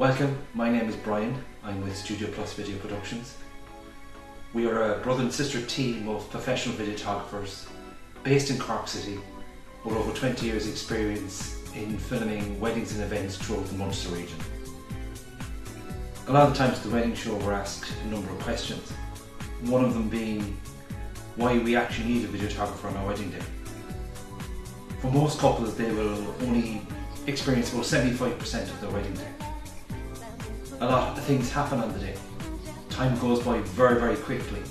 Welcome, my name is Brian. I'm with Studio Plus Video Productions. We are a brother and sister team of professional videographers based in Cork City with over 20 years experience in filming weddings and events throughout the Munster region. A lot of times at the wedding show we're asked a number of questions, one of them being why we actually need a videographer on our wedding day. For most couples, they will only experience about 75% of their wedding day. A lot of things happen on the day. Time goes by very, very quickly,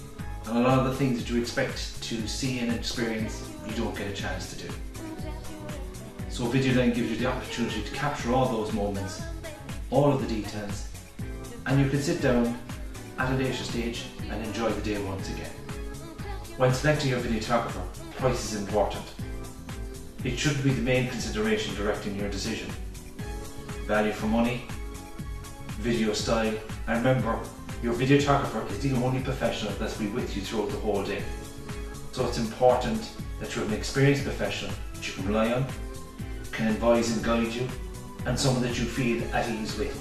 and a lot of the things that you expect to see and experience, you don't get a chance to do. So video then gives you the opportunity to capture all those moments, all of the details, and you can sit down at a later stage and enjoy the day once again. When selecting your videographer, price is important. It should be the main consideration directing your decision. Value for money, video style, and remember, your videographer is the only professional that will be with you throughout the whole day. So it's important that you have an experienced professional that you can rely on, can advise and guide you, and someone that you feel at ease with.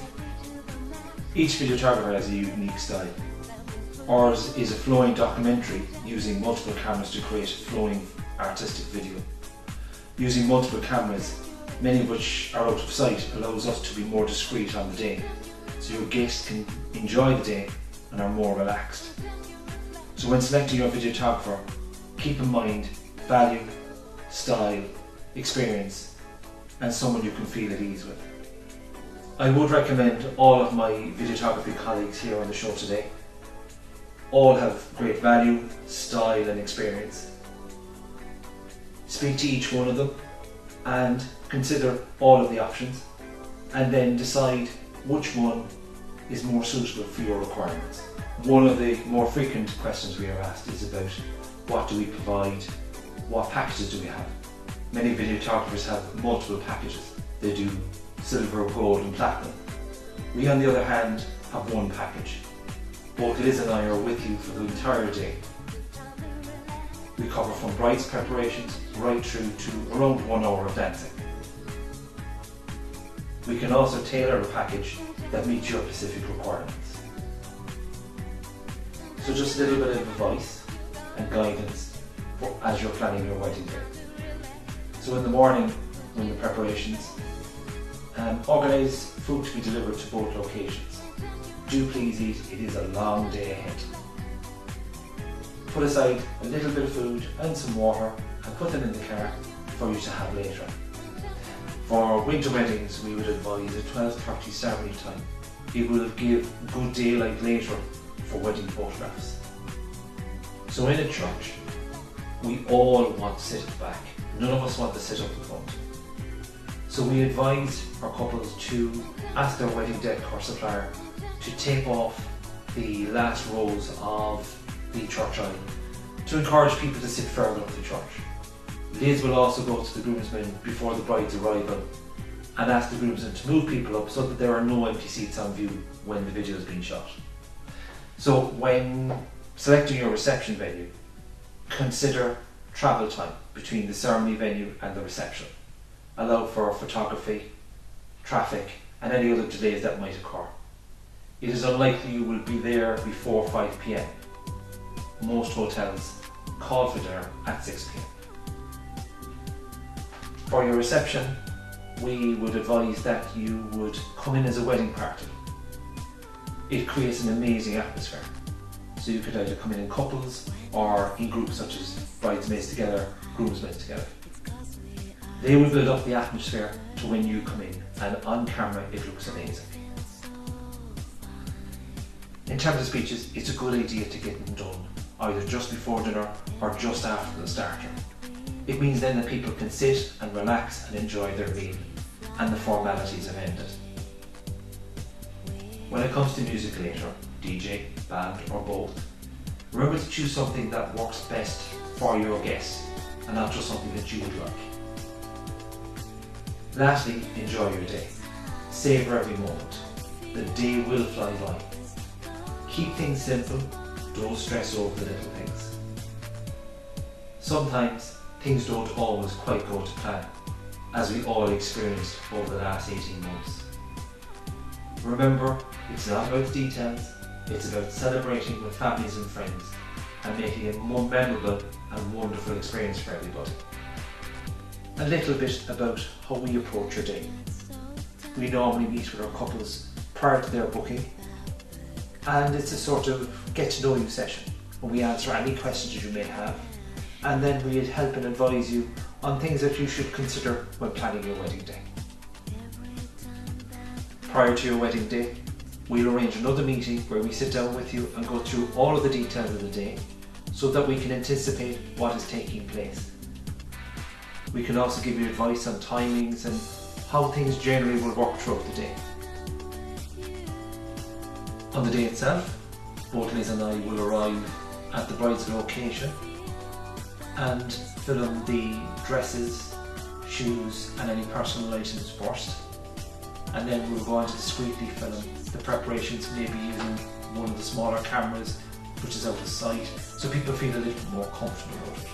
Each videographer has a unique style. Ours is a flowing documentary using multiple cameras to create flowing artistic video. Using multiple cameras, many of which are out of sight, allows us to be more discreet on the day, so your guests can enjoy the day and are more relaxed. So when selecting your videographer, keep in mind value, style, experience, and someone you can feel at ease with. I would recommend all of my videography colleagues here on the show today. All have great value, style and experience. Speak to each one of them and consider all of the options, and then decide which one is more suitable for your requirements. One of the more frequent questions we are asked is about what do we provide, what packages do we have. Many videographers have multiple packages. They do silver, gold and platinum. We on the other hand have one package. Both Liz and I are with you for the entire day. We cover from bride's preparations right through to around 1 hour of dancing. We can also tailor a package that meets your specific requirements. So just a little bit of advice and guidance as you're planning your wedding day. So in the morning, when the preparations, organise food to be delivered to both locations. Do please eat, it is a long day ahead. Put aside a little bit of food and some water and put them in the car for you to have later. For winter weddings, we would advise a 12:30 ceremony time. It will give good daylight later for wedding photographs. So in a church, we all want to sit at the back. None of us want to sit up the front. So we advise our couples to ask their wedding decor supplier to tape off the last rows of the church aisle to encourage people to sit further up the church. Liz will also go to the groomsmen before the bride's arrival and ask the groomsmen to move people up so that there are no empty seats on view when the video is being shot. So when selecting your reception venue, consider travel time between the ceremony venue and the reception. Allow for photography, traffic and any other delays that might occur. It is unlikely you will be there before 5 p.m. Most hotels call for dinner at 6 p.m. For your reception, we would advise that you would come in as a wedding party. It creates an amazing atmosphere. So you could either come in couples or in groups such as bridesmaids together, groomsmen together. They will build up the atmosphere to when you come in, and on camera it looks amazing. In terms of speeches, it's a good idea to get them done either just before dinner or just after the starter. It means then that people can sit and relax and enjoy their meal, and the formalities have ended. When it comes to music later, DJ, band or both, remember to choose something that works best for your guests and not just something that you would like. Lastly, enjoy your day. Savour every moment. The day will fly by. Keep things simple, don't stress over the little things. Sometimes things don't always quite go to plan, as we all experienced over the last 18 months. Remember, it's not about details, it's about celebrating with families and friends and making it a more memorable and wonderful experience for everybody. A little bit about how we approach your day. We normally meet with our couples prior to their booking, and it's a sort of get to know you session where we answer any questions that you may have, and then we'll help and advise you on things that you should consider when planning your wedding day. Prior to your wedding day, we'll arrange another meeting where we sit down with you and go through all of the details of the day so that we can anticipate what is taking place. We can also give you advice on timings and how things generally will work throughout the day. On the day itself, both Liz and I will arrive at the bride's location and film the dresses, shoes and any personal items first, and then we'll go on to discreetly film the preparations, maybe using one of the smaller cameras which is out of sight, so people feel a little bit more comfortable about it.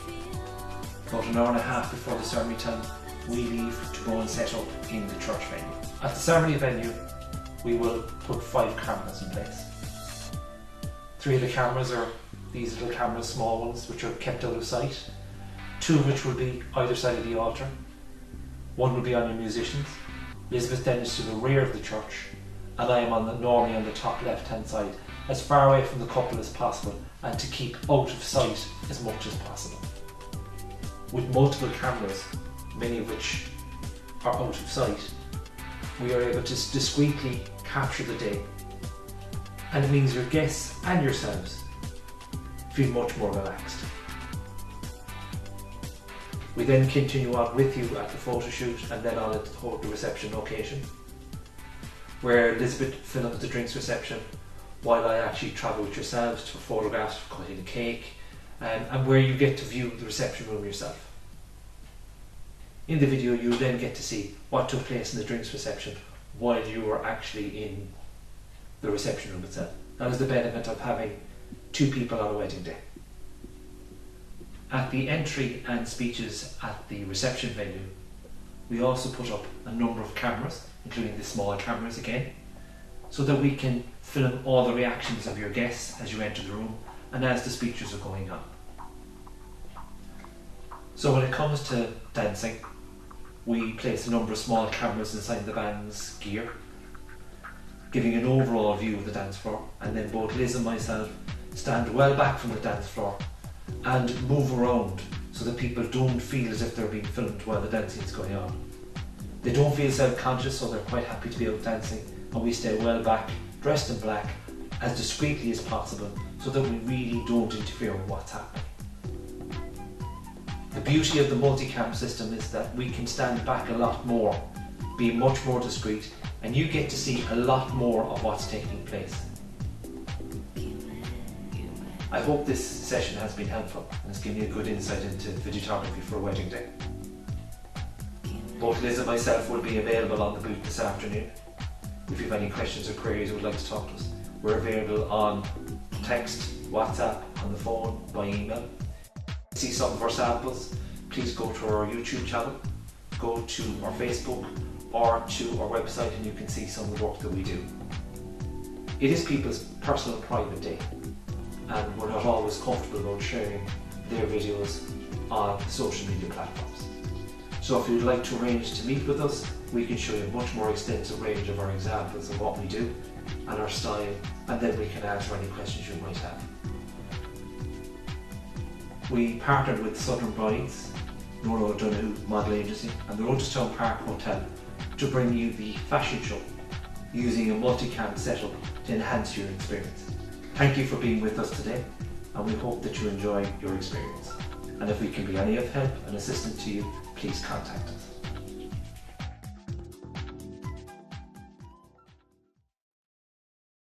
About an hour and a half before the ceremony time, we leave to go and set up in the church venue. At the ceremony venue, we will put 5 cameras in place. 3 of the cameras are these little cameras, small ones, which are kept out of sight. 2 of which will be either side of the altar. 1 will be on your musicians. Elizabeth then is to the rear of the church, and I am normally on the top left-hand side, as far away from the couple as possible and to keep out of sight as much as possible. With multiple cameras, many of which are out of sight, we are able to discreetly capture the day, and it means your guests and yourselves feel much more relaxed. We then continue on with you at the photo shoot and then on at the reception location, where Elizabeth films the drinks reception while I actually travel with yourselves for photographs, cutting the cake, and where you get to view the reception room yourself. In the video you'll then get to see what took place in the drinks reception while you were actually in the reception room itself. That is the benefit of having 2 people on a wedding day. At the entry and speeches at the reception venue, we also put up a number of cameras, including the small cameras again, so that we can film all the reactions of your guests as you enter the room and as the speeches are going on. So when it comes to dancing, we place a number of small cameras inside the band's gear, giving an overall view of the dance floor, and then both Liz and myself stand well back from the dance floor and move around so that people don't feel as if they're being filmed while the dancing is going on. They don't feel self-conscious, so they're quite happy to be out dancing, and we stay well back, dressed in black, as discreetly as possible so that we really don't interfere with what's happening. The beauty of the multicam system is that we can stand back a lot more, be much more discreet, and you get to see a lot more of what's taking place. I hope this session has been helpful and has given you a good insight into videography for a wedding day. Both Liz and myself will be available on the booth this afternoon. If you have any questions or queries or would like to talk to us, we're available on text, WhatsApp, on the phone, by email. To see some of our samples, please go to our YouTube channel, go to our Facebook or to our website, and you can see some of the work that we do. It is people's personal private day, and we're not always comfortable about sharing their videos on social media platforms. So if you'd like to arrange to meet with us, we can show you a much more extensive range of our examples of what we do and our style, and then we can answer any questions you might have. We partnered with Southern Brides, Nora O'Donoghue Model Agency and the Rochestown Park Hotel to bring you the fashion show using a multicam setup to enhance your experience. Thank you for being with us today, and we hope that you enjoy your experience. And if we can be any of help and assistance to you, please contact us.